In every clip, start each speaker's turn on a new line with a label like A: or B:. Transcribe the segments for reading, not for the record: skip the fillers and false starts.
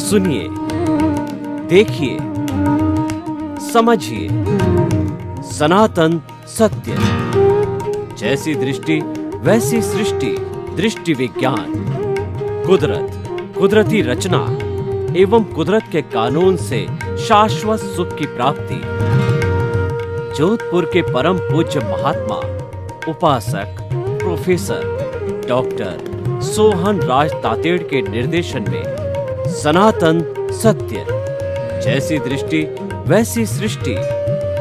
A: सुनिए, देखिए, समझिए सनातन सत्य। जैसी दृष्टि वैसी सृष्टि, दृष्टि विज्ञान। कुदरत, कुदरती रचना एवं कुदरत के कानून से शाश्वत सुख की प्राप्ति। जोधपुर के परम पूज्य महात्मा उपासक प्रोफेसर डॉक्टर सोहन राज तातेड़ के निर्देशन में सनातन सत्य। जैसी दृष्टि वैसी सृष्टि,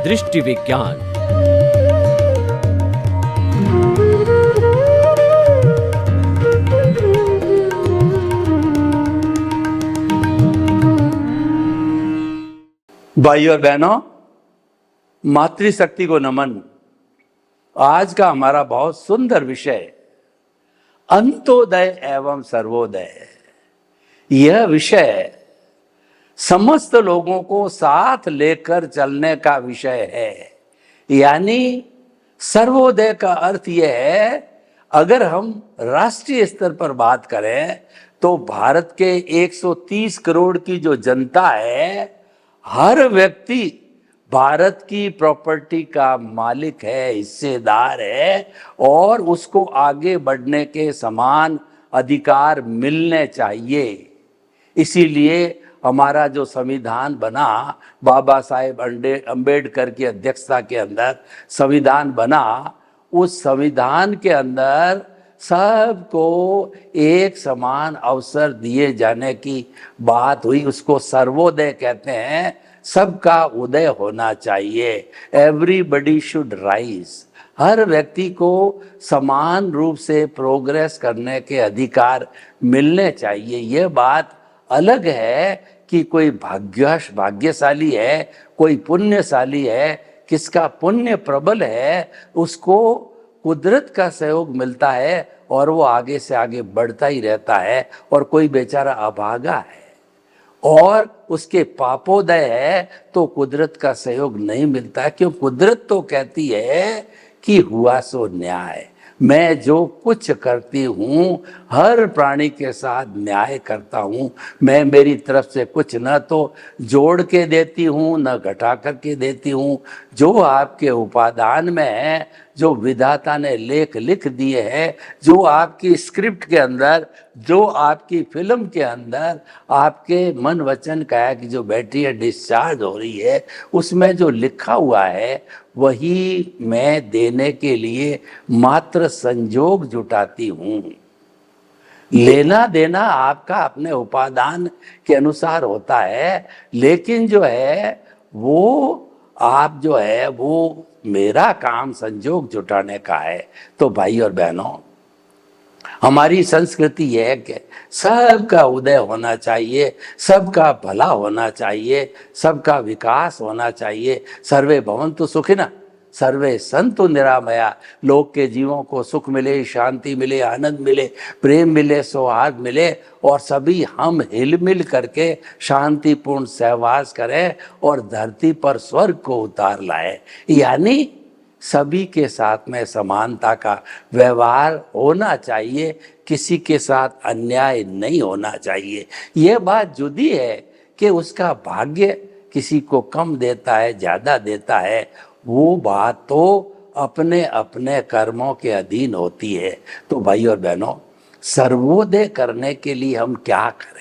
A: दृष्टि विज्ञान।
B: भाइयों और बहनों, मातृशक्ति को नमन। आज का हमारा बहुत सुंदर विषय अंत्योदय एवं सर्वोदय। यह विषय समस्त लोगों को साथ लेकर चलने का विषय है। यानी सर्वोदय का अर्थ यह है, अगर हम राष्ट्रीय स्तर पर बात करें तो भारत के 130 करोड़ की जो जनता है, हर व्यक्ति भारत की प्रॉपर्टी का मालिक है, हिस्सेदार है और उसको आगे बढ़ने के समान अधिकार मिलने चाहिए। इसीलिए हमारा जो संविधान बना, बाबा साहेब अंबेडकर की अध्यक्षता के अंदर संविधान बना, उस संविधान के अंदर सबको एक समान अवसर दिए जाने की बात हुई। उसको सर्वोदय कहते हैं। सबका उदय होना चाहिए। Everybody should rise. हर व्यक्ति को समान रूप से प्रोग्रेस करने के अधिकार मिलने चाहिए। यह बात अलग है कि कोई भाग्यशाली है, कोई पुण्यशाली है, किसका पुण्य प्रबल है, उसको कुदरत का सहयोग मिलता है और वो आगे से आगे बढ़ता ही रहता है। और कोई बेचारा अभागा है और उसके पापोदय है तो कुदरत का सहयोग नहीं मिलता है। क्यों? कुदरत तो कहती है कि हुआ सो न्याय। मैं जो कुछ करती हूँ हर प्राणी के साथ न्याय करता हूँ। मैं मेरी तरफ से कुछ न तो जोड़ के देती हूँ न घटा करके देती हूँ। जो आपके उपादान में है, जो विधाता ने लेख लिख दिए हैं, जो आपकी स्क्रिप्ट के अंदर, जो आपकी फिल्म के अंदर आपके मन वचन काया की जो बैटरी डिस्चार्ज हो रही है, उसमें जो लिखा हुआ है वही मैं देने के लिए मात्र संजोग जुटाती हूँ। लेना देना आपका अपने उपादान के अनुसार होता है, लेकिन जो है वो आप जो है वो मेरा काम संजोग जुटाने का है। तो भाई और बहनों, हमारी संस्कृति यह है कि सबका उदय होना चाहिए, सबका भला होना चाहिए, सबका विकास होना चाहिए। सर्वे भवन्तु सुखिनः सर्वे सन्तु निरामया। लोक के जीवों को सुख मिले, शांति मिले, आनंद मिले, प्रेम मिले, सौहार्द मिले और सभी हम हिल मिल करके शांतिपूर्ण सहवास करें और धरती पर स्वर्ग को उतार लाए। यानी सभी के साथ में समानता का व्यवहार होना चाहिए, किसी के साथ अन्याय नहीं होना चाहिए। यह बात जुदी है कि उसका भाग्य किसी को कम देता है, ज़्यादा देता है, वो बात तो अपने अपने कर्मों के अधीन होती है। तो भाई और बहनों, सर्वोदय करने के लिए हम क्या करें?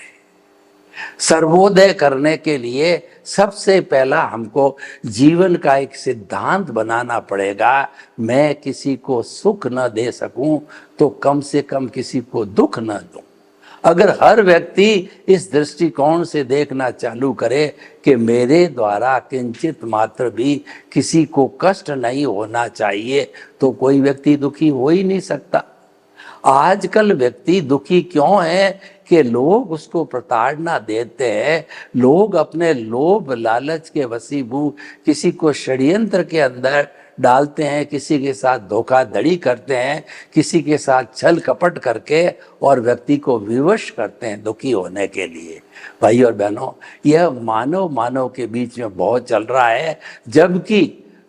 B: सर्वोदय करने के लिए सबसे पहला हमको जीवन का एक सिद्धांत बनाना पड़ेगा। मैं किसी को सुख न दे सकूं तो कम से कम किसी को दुख न दूं। अगर हर व्यक्ति इस दृष्टिकोण से देखना चालू करे कि मेरे द्वारा किंचित मात्र भी किसी को कष्ट नहीं होना चाहिए, तो कोई व्यक्ति दुखी हो ही नहीं सकता। आजकल व्यक्ति दुखी क्यों है कि लोग उसको प्रताड़ना देते हैं। लोग अपने लोभ लालच के वशीभूत किसी को षड्यंत्र के अंदर डालते हैं, किसी के साथ धोखाधड़ी करते हैं, किसी के साथ छल कपट करके और व्यक्ति को विवश करते हैं दुखी होने के लिए। भाई और बहनों, यह मानव के बीच में बहुत चल रहा है। जबकि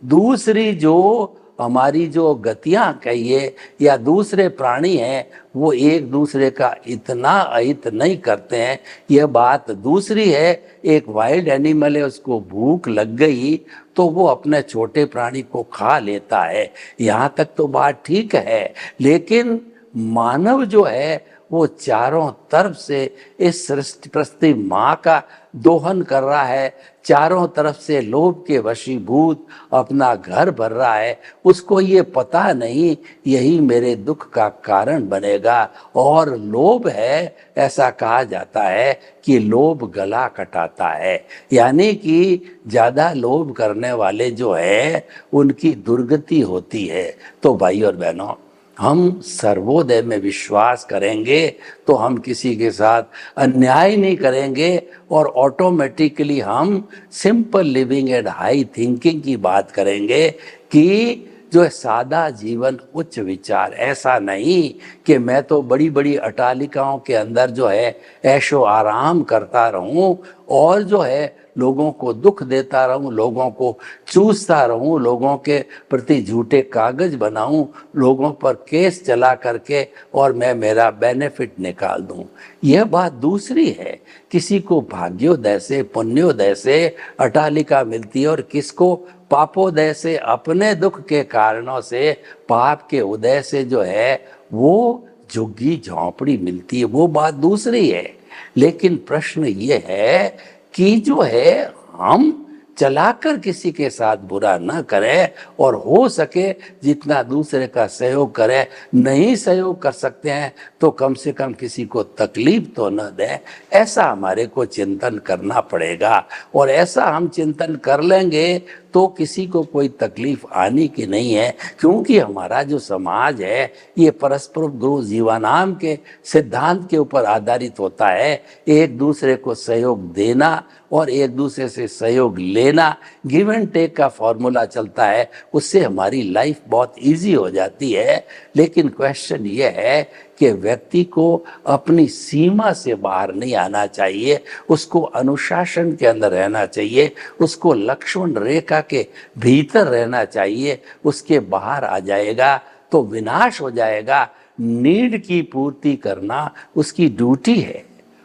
B: दूसरी जो हमारी जो गतियां कहिए या दूसरे प्राणी हैं वो एक दूसरे का इतना अहित नहीं करते हैं, यह बात दूसरी है। एक वाइल्ड एनिमल है, उसको भूख लग गई तो वो अपने छोटे प्राणी को खा लेता है, यहाँ तक तो बात ठीक है। लेकिन मानव जो है वो चारों तरफ से इस सृष्टि माँ का दोहन कर रहा है, चारों तरफ से लोभ के वशीभूत अपना घर भर रहा है। उसको ये पता नहीं यही मेरे दुख का कारण बनेगा। और लोभ है, ऐसा कहा जाता है कि लोभ गला कटाता है, यानी कि ज्यादा लोभ करने वाले जो है उनकी दुर्गति होती है। तो भाई और बहनों, हम सर्वोदय में विश्वास करेंगे तो हम किसी के साथ अन्याय नहीं करेंगे और ऑटोमेटिकली हम simple living and high thinking की बात करेंगे कि जो है सादा जीवन उच्च विचार। ऐसा नहीं कि मैं तो बड़ी बड़ी अटालिकाओं के अंदर जो है ऐशो आराम करता रहूं और जो है लोगों को दुख देता रहूं, लोगों को चूसता रहूं, लोगों के प्रति झूठे कागज बनाऊं, लोगों पर केस चला करके और मैं मेरा बेनिफिट निकाल दूं। यह बात दूसरी है। किसी को भाग्योदय से पुण्योदय से अटालिका मिलती है और किसको पापोदय से अपने दुख के कारणों से पाप के उदय से जो है वो झुग्गी झोंपड़ी मिलती है, वो बात दूसरी है। लेकिन प्रश्न ये है कि जो है हम चलाकर किसी के साथ बुरा न करें और हो सके जितना दूसरे का सहयोग करें। नहीं सहयोग कर सकते हैं तो कम से कम किसी को तकलीफ तो न दें, ऐसा हमारे को चिंतन करना पड़ेगा। और ऐसा हम चिंतन कर लेंगे तो किसी को कोई तकलीफ आने की नहीं है, क्योंकि हमारा जो समाज है ये परस्पर गुरु जीवानाम के सिद्धांत के ऊपर आधारित होता है। एक दूसरे को सहयोग देना और एक दूसरे से सहयोग लेना, गिव एंड टेक का फॉर्मूला चलता है, उससे हमारी लाइफ बहुत इजी हो जाती है। लेकिन क्वेश्चन ये है कि व्यक्ति को अपनी सीमा से बाहर नहीं आना चाहिए, उसको अनुशासन के अंदर रहना चाहिए, उसको लक्ष्मण रेखा के भीतर रहना चाहिए। उसके बाहर आ जाएगा तो विनाश हो जाएगा। नीड की पूर्ति करना उसकी ड्यूटी है,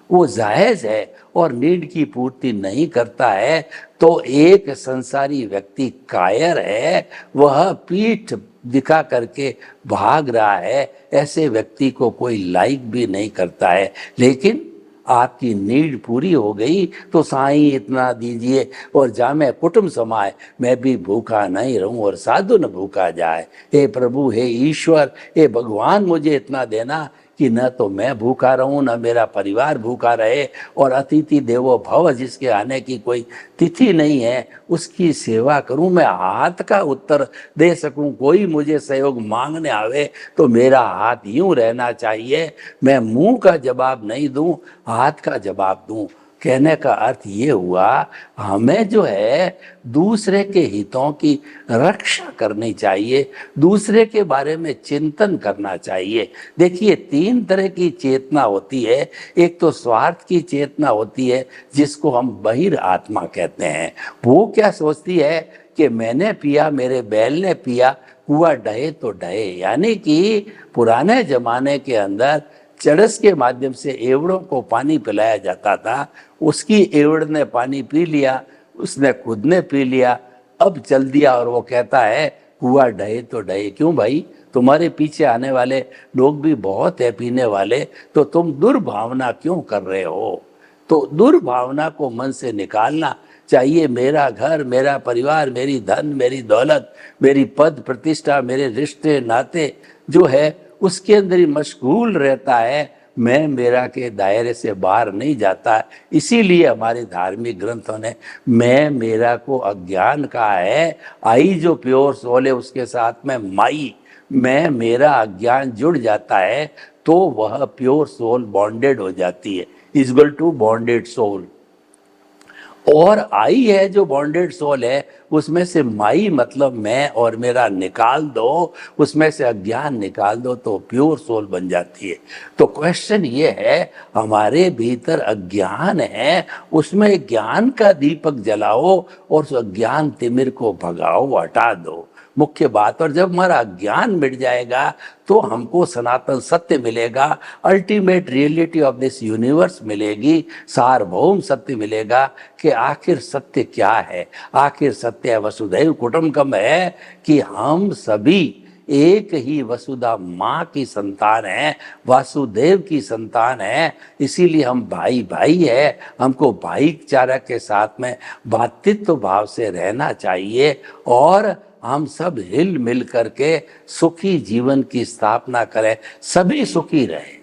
B: वो जायज है। और नीड की पूर्ति नहीं करता है तो एक संसारी व्यक्ति कायर है, वह पीठ दिखा करके भाग रहा है। ऐसे व्यक्ति को कोई लाइक भी नहीं करता है। लेकिन आपकी नीड पूरी हो गई तो साईं इतना दीजिए और जामे कुटुंब समाए, मैं भी भूखा नहीं रहूं और साधु न भूखा जाए। हे प्रभु, हे ईश्वर, हे भगवान, मुझे इतना देना कि न तो मैं भूखा रहूं न मेरा परिवार भूखा रहे। और अतिथि देवो भव, जिसके आने की कोई तिथि नहीं है, उसकी सेवा करूं, मैं हाथ का उत्तर दे सकूं। कोई मुझे सहयोग मांगने आवे तो मेरा हाथ यूं रहना चाहिए, मैं मुंह का जवाब नहीं दूं, हाथ का जवाब दूं। कहने का अर्थ ये हुआ, हमें जो है दूसरे के हितों की रक्षा करनी चाहिए, दूसरे के बारे में चिंतन करना चाहिए। देखिए, तीन तरह की चेतना होती है। एक तो स्वार्थ की चेतना होती है जिसको हम बहिर आत्मा कहते हैं। वो क्या सोचती है कि मैंने पिया, मेरे बैल ने पिया, कुआं डहे तो डहे। यानी कि पुराने जमाने के अंदर चरस के माध्यम से एवड़ों को पानी पिलाया जाता था, उसकी एवड़ ने पानी पी लिया, उसने खुद ने पी लिया, अब चल दिया और वो कहता है कुआं डहे तो डहे। क्यों भाई, तुम्हारे पीछे आने वाले लोग भी बहुत है पीने वाले, तो तुम दुर्भावना क्यों कर रहे हो? तो दुर्भावना को मन से निकालना चाहिए। मेरा घर, मेरा परिवार, मेरी धन, मेरी दौलत, मेरी पद प्रतिष्ठा, मेरे रिश्ते नाते जो है उसके अंदर ही मशगूल रहता है, मैं मेरा के दायरे से बाहर नहीं जाता। इसीलिए हमारे धार्मिक ग्रंथों ने मैं मेरा को अज्ञान कहा है। आई जो प्योर सोल है उसके साथ में माई, मैं मेरा अज्ञान जुड़ जाता है तो वह प्योर सोल बॉन्डेड हो जाती है, इक्वल टू बॉन्डेड सोल। और आई है जो बॉन्डेड सोल है, उसमें से माई मतलब मैं और मेरा निकाल दो, उसमें से अज्ञान निकाल दो तो प्योर सोल बन जाती है। तो क्वेश्चन ये है, हमारे भीतर अज्ञान है, उसमें ज्ञान का दीपक जलाओ और उस अज्ञान तिमिर को भगाओ, हटा दो। मुख्य बात। और जब हमारा ज्ञान मिट जाएगा तो हमको सनातन सत्य मिलेगा, ultimate reality of this universe मिलेगी, सार्वभौम सत्य मिलेगा कि आखिर सत्य क्या है। आखिर सत्य वसुधैव कुटुंबकम है कि हम सभी एक ही वसुधा माँ की संतान है, वासुदेव की संतान है। इसीलिए हम भाई भाई है, हमको भाईचारा के साथ में भ्रातृत्व भाव से रहना चाहिए और हम सब हिल मिल करके सुखी जीवन की स्थापना करें, सभी सुखी रहे।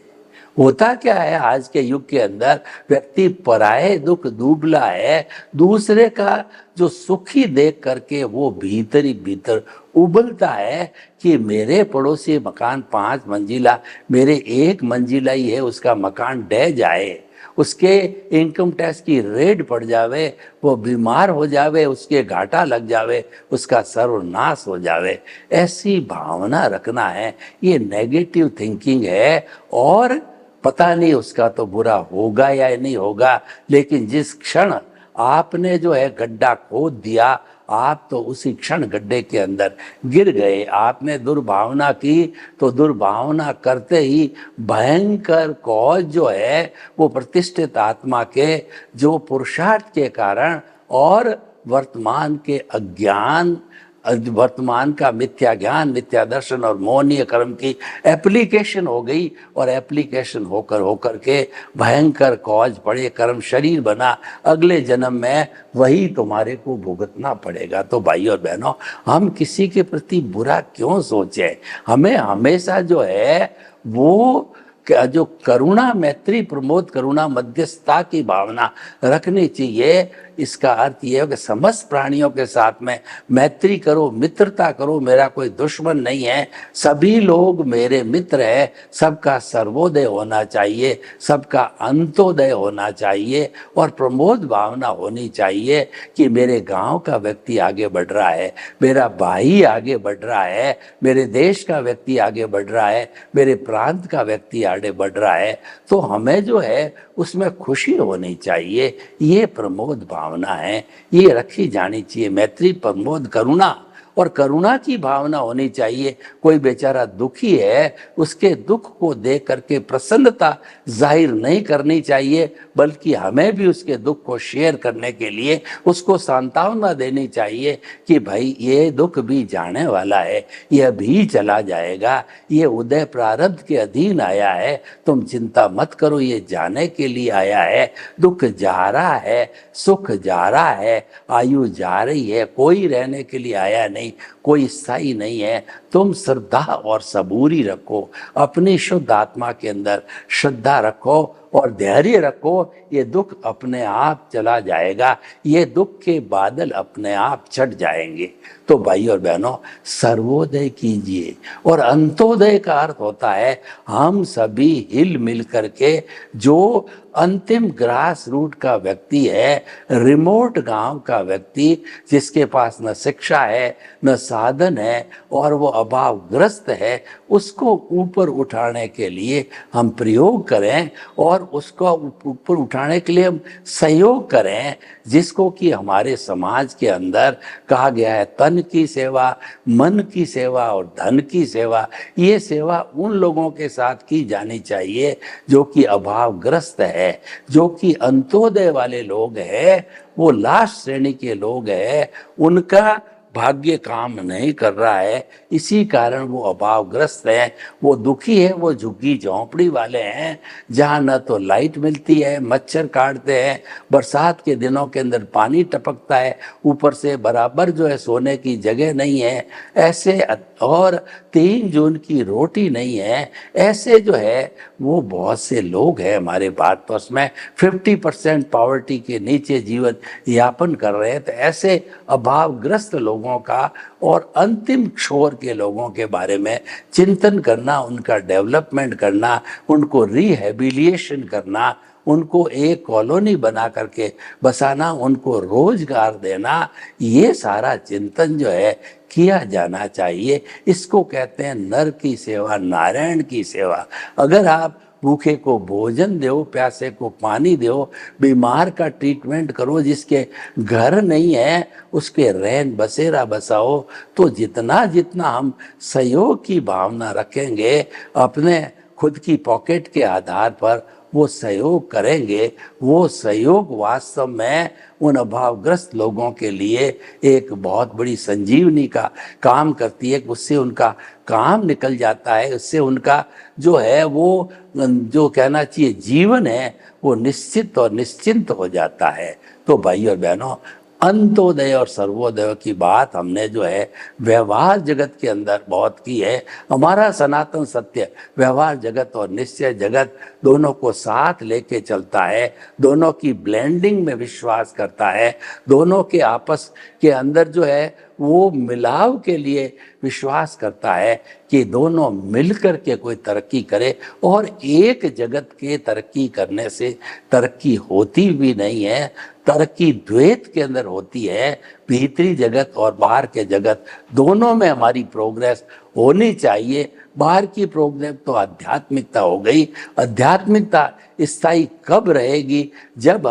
B: होता क्या है आज के युग के अंदर, व्यक्ति पराये दुख डूबला है, दूसरे का जो सुखी देख करके वो भीतर ही भीतर उबलता है कि मेरे पड़ोसी मकान 5 मंजिला, मेरे 1 मंजिला ही है, उसका मकान ढह जाए, उसके इनकम टैक्स की रेड पड़ जावे, वो बीमार हो जावे, उसके घाटा लग जावे, उसका सर्वनाश हो जावे। ऐसी भावना रखना है, ये नेगेटिव थिंकिंग है। और पता नहीं उसका तो बुरा होगा या नहीं होगा, लेकिन जिस क्षण आपने जो है गड्ढा खोद दिया, आप तो उसी क्षण गड्ढे के अंदर गिर गए। आपने दुर्भावना की तो दुर्भावना करते ही भयंकर कॉज जो है वो प्रतिष्ठित आत्मा के जो पुरुषार्थ के कारण और वर्तमान के अज्ञान, वर्तमान का मिथ्या ज्ञान, मिथ्या दर्शन और मोहनीय कर्म की एप्लीकेशन हो गई। और एप्लीकेशन होकर के भयंकर कॉज पड़े, कर्म शरीर बना, अगले जन्म में वही तुम्हारे को भुगतना पड़ेगा। तो भाई और बहनों, हम किसी के प्रति बुरा क्यों सोचें? हमें हमेशा जो है वो जो करुणा, मैत्री, प्रमोद, करुणा, मध्यस्थता की भावना रखनी चाहिए। इसका अर्थ ये है कि समस्त प्राणियों के साथ में मैत्री करो, मित्रता करो, मेरा कोई दुश्मन नहीं है, सभी लोग मेरे मित्र हैं, सबका सर्वोदय होना चाहिए, सबका अंत्योदय होना चाहिए और प्रमोद भावना होनी चाहिए कि मेरे गांव का व्यक्ति आगे बढ़ रहा है, मेरा भाई आगे बढ़ रहा है, मेरे देश का व्यक्ति आगे बढ़ रहा है, मेरे प्रांत का व्यक्ति आगे बढ़ रहा है, तो हमें जो है उसमें खुशी होनी चाहिए। ये प्रमोद भावना है, ये रखी जानी चाहिए। मैत्री, प्रमोद, करुणा, और करुणा की भावना होनी चाहिए। कोई बेचारा दुखी है, उसके दुख को देख करके प्रसन्नता जाहिर नहीं करनी चाहिए, बल्कि हमें भी उसके दुख को शेयर करने के लिए उसको सांत्वना देनी चाहिए कि भाई ये दुख भी जाने वाला है, यह भी चला जाएगा, ये उदय प्रारब्ध के अधीन आया है, तुम चिंता मत करो, ये जाने के लिए आया है। दुख जा रहा है, सुख जा रहा है, आयु जा रही है, कोई रहने के लिए आया नहीं, कोई स्थायी नहीं है। तुम श्रद्धा और सबूरी रखो, अपनी शुद्ध आत्मा के अंदर श्रद्धा रखो और धैर्य रखो, ये दुख अपने आप चला जाएगा, ये दुख के बादल अपने आप छट जाएंगे। तो भाई और बहनों, सर्वोदय कीजिए। और अंत्योदय का अर्थ होता है हम सभी हिल मिल करके, जो अंतिम ग्रास रूट का व्यक्ति है, रिमोट गांव का व्यक्ति, जिसके पास न शिक्षा है न साधन है और वो अभावग्रस्त है, उसको ऊपर उठाने के लिए हम प्रयोग करें और उसको ऊपर उठाने के लिए हम सहयोग करें। जिसको कि हमारे समाज के अंदर कहा गया है, तन की सेवा, मन की सेवा और धन की सेवा। ये सेवा उन लोगों के साथ की जानी चाहिए जो कि अभावग्रस्त है, जो कि अंत्योदय वाले लोग हैं, वो लास्ट श्रेणी के लोग हैं, उनका भाग्य काम नहीं कर रहा है, इसी कारण वो अभावग्रस्त है, वो दुखी है, वो झुग्गी झोंपड़ी वाले हैं, जहाँ न तो लाइट मिलती है, मच्छर काटते हैं, बरसात के दिनों के अंदर पानी टपकता है, ऊपर से बराबर जो है सोने की जगह नहीं है, ऐसे, और 3 जून की रोटी नहीं है, ऐसे जो है वो बहुत से लोग हैं हमारे भारतवर्ष में 50% पॉवर्टी के नीचे जीवन यापन कर रहे हैं। तो ऐसे अभावग्रस्त लोगों का और अंतिम छोर के लोगों के बारे में चिंतन करना, उनका डेवलपमेंट करना, उनको रिहेबिलिटेशन करना, उनको एक कॉलोनी बना करके बसाना, उनको रोजगार देना, ये सारा चिंतन जो है किया जाना चाहिए। इसको कहते हैं नर की सेवा, नारायण की सेवा। अगर आप भूखे को भोजन दो, प्यासे को पानी दो, बीमार का ट्रीटमेंट करो, जिसके घर नहीं है उसके रैन बसेरा बसाओ। तो जितना जितना हम सहयोग की भावना रखेंगे, अपने खुद की पॉकेट के आधार पर वो सहयोग करेंगे, वो सहयोग वास्तव में उन अभावग्रस्त लोगों के लिए एक बहुत बड़ी संजीवनी का काम करती है। उससे उनका काम निकल जाता है, उससे उनका जो है वो जो कहना चाहिए जीवन है वो निश्चित और निश्चिंत हो जाता है। तो भाई और बहनों, अंत्योदय और सर्वोदय की बात हमने जो है व्यवहार जगत के अंदर बहुत की है। हमारा सनातन सत्य व्यवहार जगत और निश्चय जगत दोनों को साथ लेके चलता है, दोनों की ब्लेंडिंग में विश्वास करता है, दोनों के आपस के अंदर जो है वो मिलाव के लिए विश्वास करता है कि दोनों मिलकर के कोई तरक्की करे। और एक जगत के तरक्की करने से तरक्की होती भी नहीं है, तरक्की द्वैत के अंदर होती है। भीतरी जगत और बाहर के जगत दोनों में हमारी प्रोग्रेस होनी चाहिए। बाहर की प्रोग्रेस तो आध्यात्मिकता हो गई, आध्यात्मिकता स्थायी कब रहेगी? जब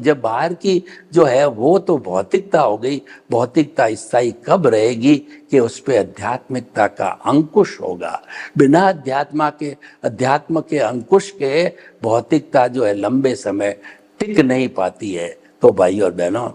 B: जब बाहर की जो है वो तो भौतिकता हो गई, भौतिकता स्थायी कब रहेगी कि उस पर आध्यात्मिकता का अंकुश होगा। बिना अध्यात्म के अंकुश के भौतिकता जो है लंबे समय टिक नहीं पाती है। तो भाई और बहनों,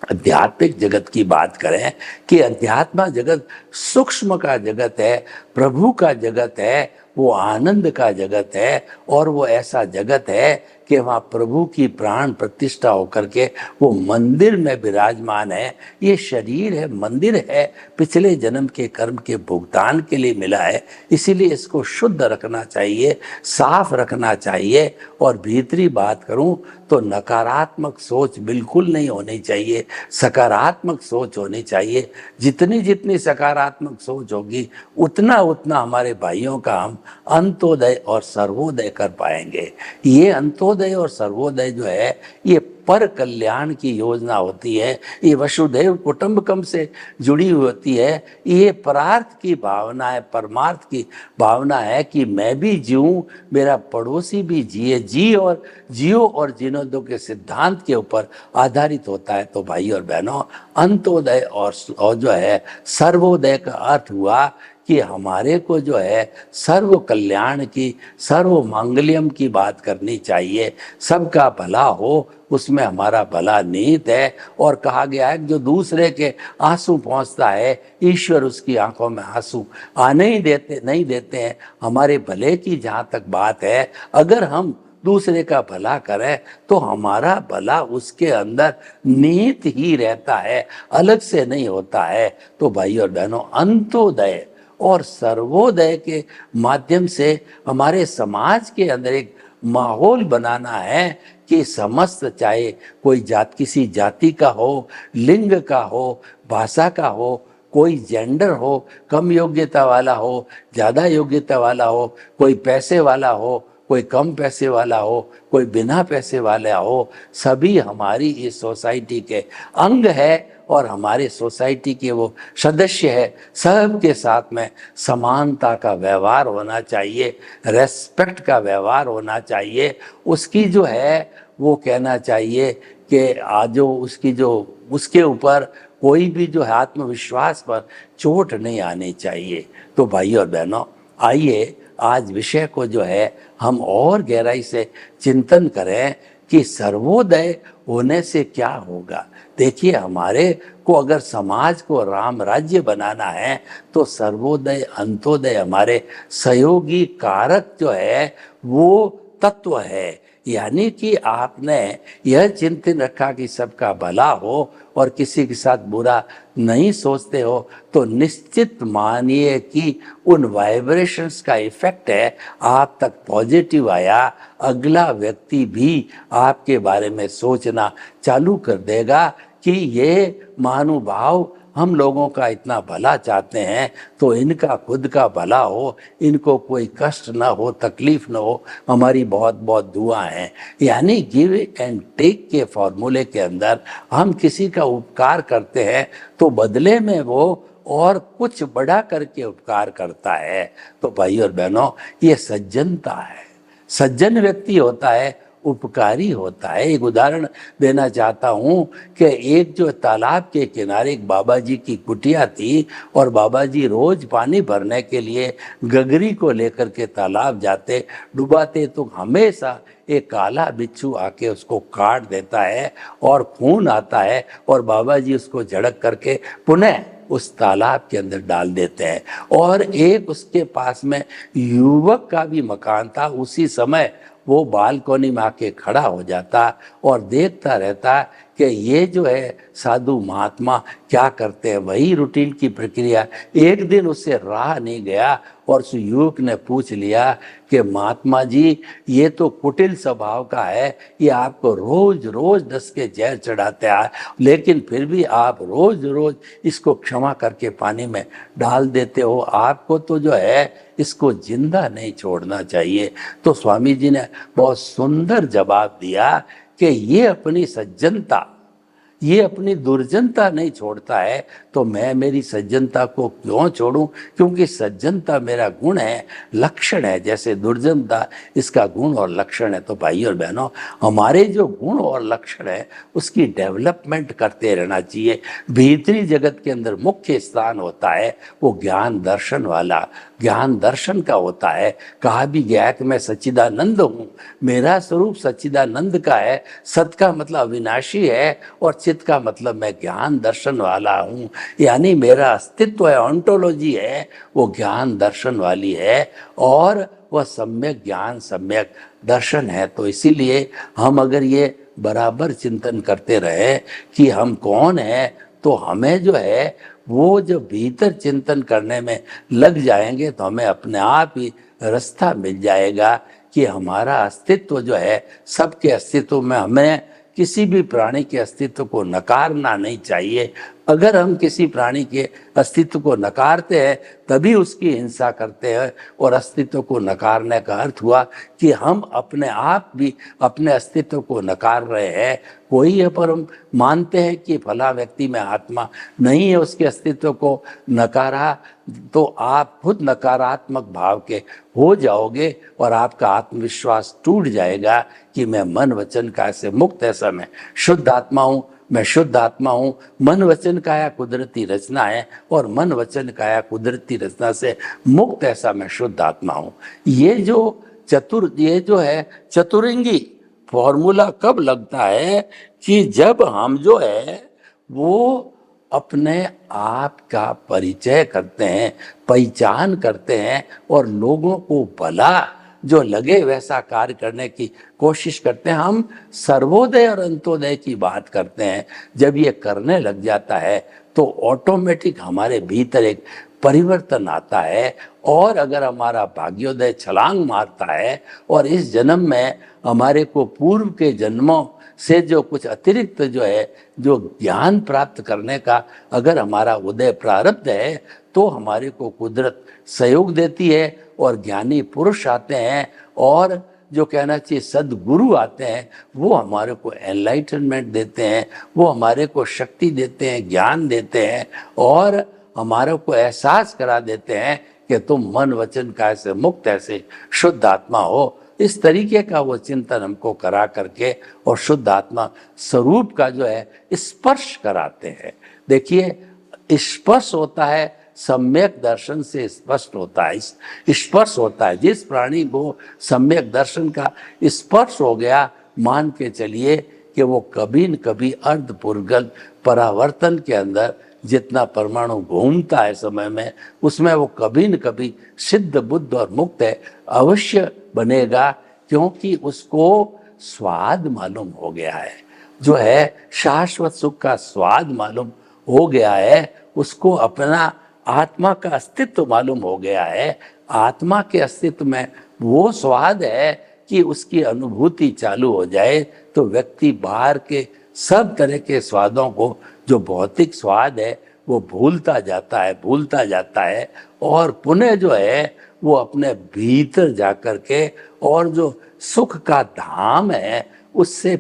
B: आध्यात्मिक जगत की बात करें कि अध्यात्म जगत सूक्ष्म का जगत है, प्रभु का जगत है, वो आनंद का जगत है। और वो ऐसा जगत है कि वहाँ प्रभु की प्राण प्रतिष्ठा होकर के वो मंदिर में विराजमान है। ये शरीर है, मंदिर है, पिछले जन्म के कर्म के भुगतान के लिए मिला है, इसीलिए इसको शुद्ध रखना चाहिए, साफ रखना चाहिए। और भीतरी बात करूं तो नकारात्मक सोच बिल्कुल नहीं होनी चाहिए, सकारात्मक सोच होनी चाहिए। जितनी जितनी सकारात्मक सोच होगी उतना उतना हमारे भाइयों का हम अंत्योदय और सर्वोदय कर पाएंगे। ये अंत्योदय और सर्वोदय जो है ये पर कल्याण की योजना होती है, ये वसुधैव कुटुंबकम से जुड़ी हुई होती है। ये परार्थ की भावना है, परमार्थ की भावना है कि मैं भी जीऊं, मेरा पड़ोसी भी जियो और जीने दो के सिद्धांत के ऊपर आधारित होता है। तो भाई और बहनों, अंत्योदय और जो है सर्वोदय का अर्थ हुआ कि हमारे को जो है सर्व कल्याण की, सर्व मांगल्यम की बात करनी चाहिए। सबका भला हो, उसमें हमारा भला निहित है। और कहा गया है कि जो दूसरे के आंसू पहुंचता है, ईश्वर उसकी आंखों में आंसू आने ही नहीं देते हैं। हमारे भले की जहाँ तक बात है, अगर हम दूसरे का भला करें तो हमारा भला उसके अंदर निहित ही रहता है, अलग से नहीं होता है। तो भाई और बहनों, अंत्योदय और सर्वोदय के माध्यम से हमारे समाज के अंदर एक माहौल बनाना है कि समस्त, चाहे कोई किसी जाति का हो, लिंग का हो, भाषा का हो, कोई जेंडर हो, कम योग्यता वाला हो, ज़्यादा योग्यता वाला हो, कोई पैसे वाला हो, कोई कम पैसे वाला हो, कोई बिना पैसे वाला हो, सभी हमारी इस सोसाइटी के अंग है और हमारे सोसाइटी के वो सदस्य है। सबके साथ में समानता का व्यवहार होना चाहिए, रेस्पेक्ट का व्यवहार होना चाहिए। उसकी जो है वो कहना चाहिए कि आज उसके ऊपर कोई भी जो है आत्मविश्वास पर चोट नहीं आनी चाहिए। तो भाई और बहनों, आइए आज विषय को जो है हम और गहराई से चिंतन करें कि सर्वोदय होने से क्या होगा। देखिए, हमारे को अगर समाज को राम राज्य बनाना है तो सर्वोदय अंत्योदय हमारे सहयोगी कारक जो है वो तत्व है। यानी कि आपने यह चिंतन रखा कि सबका भला हो और किसी के साथ बुरा नहीं सोचते हो, तो निश्चित मानिए कि उन वाइब्रेशंस का इफेक्ट है, आप तक पॉजिटिव आया, अगला व्यक्ति भी आपके बारे में सोचना चालू कर देगा कि ये महानुभाव हम लोगों का इतना भला चाहते हैं, तो इनका खुद का भला हो, इनको कोई कष्ट ना हो, तकलीफ ना हो, हमारी बहुत बहुत दुआ है। यानी गिव एंड टेक के फॉर्मूले के अंदर हम किसी का उपकार करते हैं तो बदले में वो और कुछ बड़ा करके उपकार करता है। तो भाई और बहनों, ये सज्जनता है, सज्जन व्यक्ति होता है, उपकारी होता है। एक उदाहरण देना चाहता हूँ कि एक जो तालाब के किनारे एक बाबा जी की कुटिया थी और बाबा जी रोज पानी भरने के लिए गगरी को लेकर के तालाब जाते, डुबाते, तो हमेशा एक काला बिच्छू आके उसको काट देता है और खून आता है और बाबा जी उसको झड़क करके पुनः उस तालाब के अंदर डाल देते हैं। और एक उसके पास में युवक का भी मकान था। उसी समय वो बालकोनी में आके खड़ा हो जाता और देखता रहता कि ये जो है साधु महात्मा क्या करते हैं, वही रूटीन की प्रक्रिया। एक दिन उससे रहा नहीं गया और उस युवक ने पूछ लिया कि महात्मा जी, ये तो कुटिल स्वभाव का है, ये आपको रोज रोज डस के जहर चढ़ाते हैं, लेकिन फिर भी आप रोज रोज इसको क्षमा करके पानी में डाल देते हो, आपको तो जो है इसको जिंदा नहीं छोड़ना चाहिए। तो स्वामी जी ने बहुत सुंदर जवाब दिया कि ये अपनी सज्जनता, ये अपनी दुर्जनता नहीं छोड़ता है, तो मैं मेरी सज्जनता को क्यों छोड़ूं? क्योंकि सज्जनता मेरा गुण है, लक्षण है, जैसे दुर्जनता इसका गुण और लक्षण है। तो भाई और बहनों, हमारे जो गुण और लक्षण है उसकी डेवलपमेंट करते रहना चाहिए। भीतरी जगत के अंदर मुख्य स्थान होता है वो ज्ञान दर्शन वाला, ज्ञान दर्शन का होता है। कहा भी गया है कि मैं सच्चिदानंद हूँ, मेरा स्वरूप सच्चिदानंद का है। सत का मतलब अविनाशी है और चित का मतलब मैं ज्ञान दर्शन वाला हूँ, यानी मेरा अस्तित्व है, ऑन्टोलॉजी है, वो ज्ञान दर्शन वाली है और वह सम्यक ज्ञान सम्यक दर्शन है। तो इसीलिए हम अगर ये बराबर चिंतन करते रहे कि हम कौन हैं, तो हमें जो है वो जो भीतर चिंतन करने में लग जाएंगे तो हमें अपने आप ही रास्ता मिल जाएगा कि हमारा अस्तित्व जो है, सबके अस्तित्व में हमें किसी भी प्राणी के अस्तित्व को नकारना नहीं चाहिए। अगर हम किसी प्राणी के अस्तित्व को नकारते हैं तभी उसकी हिंसा करते हैं, और अस्तित्व को नकारने का अर्थ हुआ कि हम अपने आप भी अपने अस्तित्व को नकार रहे हैं। कोई है पर हम मानते हैं कि फला व्यक्ति में आत्मा नहीं है, उसके अस्तित्व को नकारा, तो आप खुद नकारात्मक भाव के हो जाओगे और आपका आत्मविश्वास टूट जाएगा कि मैं मन वचन काया से मुक्त, ऐसा मैं शुद्ध आत्मा हूँ, मैं शुद्ध आत्मा हूँ। मन वचन काया कुदरती रचना है और मन वचन काया कुदरती रचना से मुक्त, ऐसा मैं शुद्ध आत्मा हूँ। ये जो है चतुरंगी फॉर्मूला कब लगता है कि जब हम जो है वो अपने आप का परिचय करते हैं, पहचान करते हैं और लोगों को भला जो लगे वैसा कार्य करने की कोशिश करते हैं। हम सर्वोदय और अंत्योदय की बात करते हैं। जब ये करने लग जाता है तो ऑटोमेटिक हमारे भीतर एक परिवर्तन आता है, और अगर हमारा भाग्योदय छलांग मारता है और इस जन्म में हमारे को पूर्व के जन्मों से जो कुछ अतिरिक्त जो है, जो ज्ञान प्राप्त करने का अगर हमारा उदय प्रारब्ध है, तो हमारे को कुदरत सहयोग देती है और ज्ञानी पुरुष आते हैं और जो कहना चाहिए सदगुरु आते हैं, वो हमारे को एनलाइटनमेंट देते हैं, वो हमारे को शक्ति देते हैं, ज्ञान देते हैं और हमारे को एहसास करा देते हैं कि तुम मन वचन काया से मुक्त, ऐसे शुद्ध आत्मा हो। इस तरीके का वो चिंतन हमको करा करके और शुद्ध आत्मा स्वरूप का जो है स्पर्श कराते हैं। देखिए, स्पर्श होता है, सम्यक दर्शन से स्पष्ट होता है, स्पर्श होता है। जिस प्राणी को सम्यक दर्शन का स्पर्श हो गया, मान के चलिए कि वो कभी न कभी अर्धपुर्गल परावर्तन के अंदर जितना परमाणु घूमता है समय में, उसमें वो कभी न कभी सिद्ध बुद्ध और मुक्त है अवश्य बनेगा, क्योंकि उसको स्वाद मालूम हो गया है, जो है शाश्वत सुख का स्वाद मालूम हो गया है, उसको अपना आत्मा का अस्तित्व मालूम हो गया है। आत्मा के अस्तित्व में वो स्वाद है कि उसकी अनुभूति चालू हो जाए तो व्यक्ति बाहर के सब तरह के स्वादों को, जो भौतिक स्वाद है, वो भूलता जाता है और पुनः जो है वो अपने भीतर जाकर के और जो सुख का धाम है उससे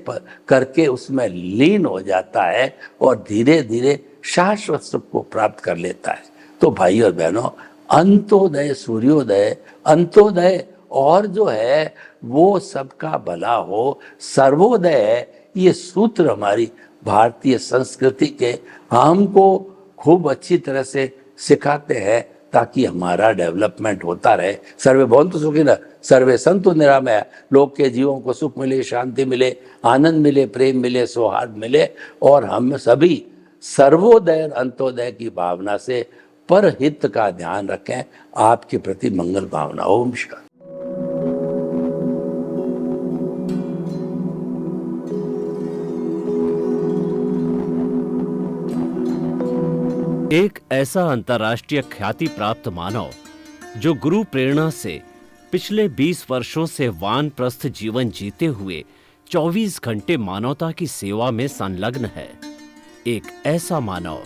B: करके उसमें लीन हो जाता है और धीरे धीरे शाश्वत सुख को प्राप्त कर लेता है। तो भाई और बहनों, अंत्योदय सूर्योदय, अंत्योदय और जो है वो सबका भला हो, सर्वोदय है, ये सूत्र हमारी भारतीय संस्कृति के हमको खूब अच्छी तरह से सिखाते हैं, ताकि हमारा डेवलपमेंट होता रहे। सर्वे भवन्तु सुखिनः, सर्वे सन्तु निरामया। लोग के जीवों को सुख मिले, शांति मिले, आनंद मिले, प्रेम मिले, सौहार्द मिले, और हम सभी सर्वोदय और अंत्योदय की भावना से परहित का ध्यान रखें। आपके प्रति मंगल भावना। ओम शांति।
A: एक ऐसा अंतर्राष्ट्रीय ख्याति प्राप्त मानव जो गुरु प्रेरणा से पिछले 20 वर्षों से वानप्रस्थ जीवन जीते हुए 24 घंटे मानवता की सेवा में संलग्न है। एक ऐसा मानव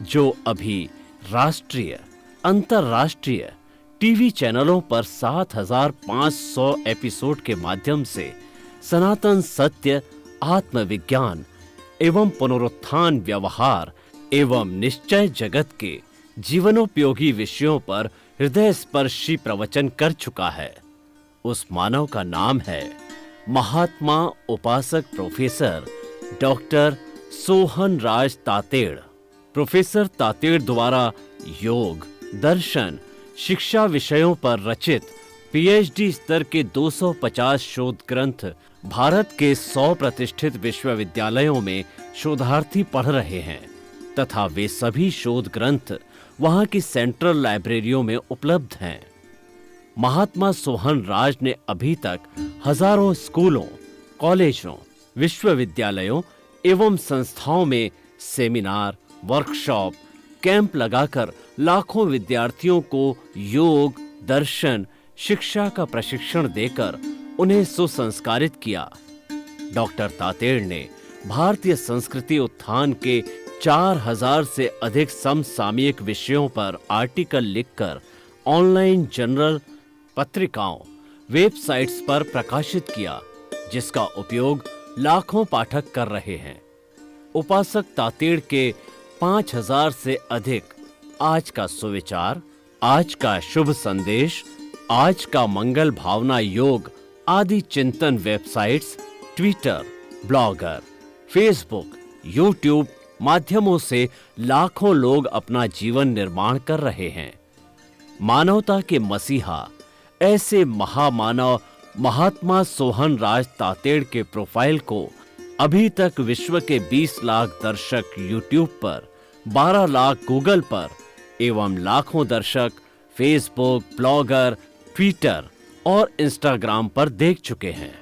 A: जो अभी राष्ट्रीय, अंतर्राष्ट्रीय टीवी चैनलों पर 7,500 एपिसोड के माध्यम से सनातन सत्य, आत्मविज्ञान एवं पुनरुत्थान, व्यवहार एवं निश्चय जगत के जीवनोपयोगी विषयों पर हृदय स्पर्शी प्रवचन कर चुका है। उस मानव का नाम है महात्मा उपासक प्रोफेसर डॉक्टर सोहन राज तातेड़। प्रोफेसर तातेड़ द्वारा योग, दर्शन, शिक्षा विषयों पर रचित पीएचडी स्तर के 250 शोध ग्रंथ भारत के 100 प्रतिष्ठित विश्वविद्यालयों में शोधार्थी पढ़ रहे हैं, तथा वे सभी शोध ग्रंथ वहां की सेंट्रल लाइब्रेरियों में उपलब्ध हैं। महात्मा सोहन राज ने अभी तक हजारों स्कूलों, कॉलेजों, विश्वविद्यालयों एवं संस्थाओं में सेमिनार, वर्कशॉप, कैंप लगाकर लाखों विद्यार्थियों को योग, दर्शन, शिक्षा का प्रशिक्षण देकर उन्हें सुसंस्कारित किया। डॉक्टर तातेड़ ने भारतीय संस्कृति उत्थान के 4000 से अधिक समसामयिक विषयों पर आर्टिकल लिखकर ऑनलाइन जर्नल, पत्रिकाओं, वेबसाइट्स पर प्रकाशित किया, जिसका उपयोग लाखों पाठक कर रहे हैं। उपासक तातेड़ के 5000 से अधिक आज का सुविचार, आज का शुभ संदेश, आज का मंगल भावना योग आदि चिंतन websites, Twitter, blogger, Facebook, YouTube माध्यमों से लाखों लोग अपना जीवन निर्माण कर रहे हैं। मानवता के मसीहा ऐसे महामानव महात्मा सोहन राज तातेड़ के प्रोफाइल को अभी तक विश्व के 20 लाख दर्शक यूट्यूब पर, 12 लाख गूगल पर एवं लाखों दर्शक फेसबुक, ब्लॉगर, ट्विटर और इंस्टाग्राम पर देख चुके हैं।